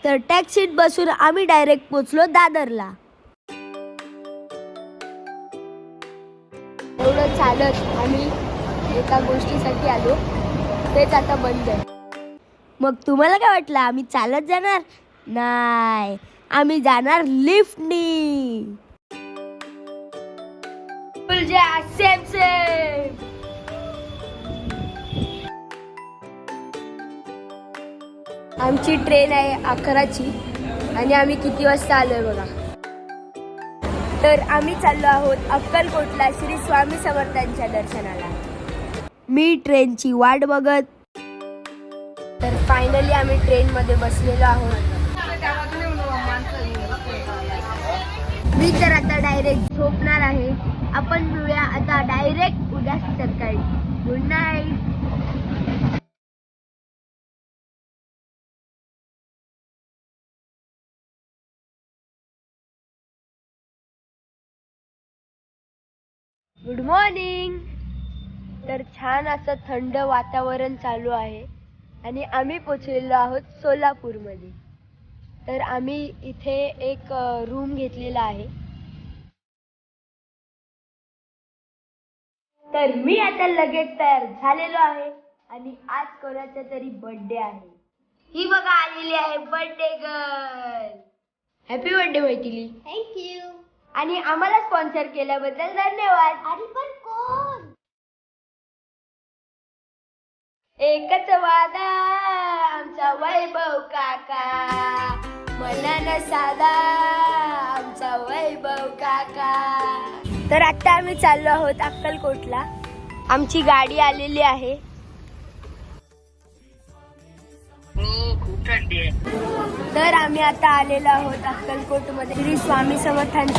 तर टॅक्सीत बसून आम्ही डायरेक्ट पोचलो दादरला. एवढं चालत आम्ही एका गोष्टीसाठी आलो, तेच आता बंद आहे. मग तुम्हाला काय वाटलं आम्ही चालत जाणार? नाही, आम्ही जाणार लिफ्टनी. Same same. आमची ट्रेन आहे 11ची आणि आम्ही किती वाजता आलोय बघा. तर आम्ही चाललो आहोत अक्कलकोटला श्री स्वामी समर्थांच्या दर्शनाला. मी ट्रेनची वाट बघत. तर फायनली आम्ही ट्रेनमध्ये बसलेलो आहोत. मी तर आता डायरेक्ट झोपणार आहे. आपण मिळूया आता डायरेक्ट उद्या सकाळी. Good night. Good morning. तर छान असं थंड वातावरण चालू आहे आणि आम्ही पोचलेलो आहोत सोलापूरमध्ये. तर आम्ही इथे एक रूम घेतलेला आहे. तर मी आता लगेच तयार झालेलो आहे आणि आज कोणाचा तरी बर्थडे आहे. ही बघा आलेली आहे birthday girl. Happy birthday Maithili. Thank you. आणि आम्हाला स्पॉन्सर केल्याबद्दल धन्यवाद. अरे पण कोण? एकच वादा आमचा वैभव काका, मनानं साधा आमचा वैभव काका. तर आता आम्ही चाललो आहोत अक्कलकोटला. आमची गाडी आलेली आहे. खूप थंडी आहे. तर आम्ही आता आलेलो आहोत अक्कलकोटमध्ये श्री स्वामी समर्थांच्या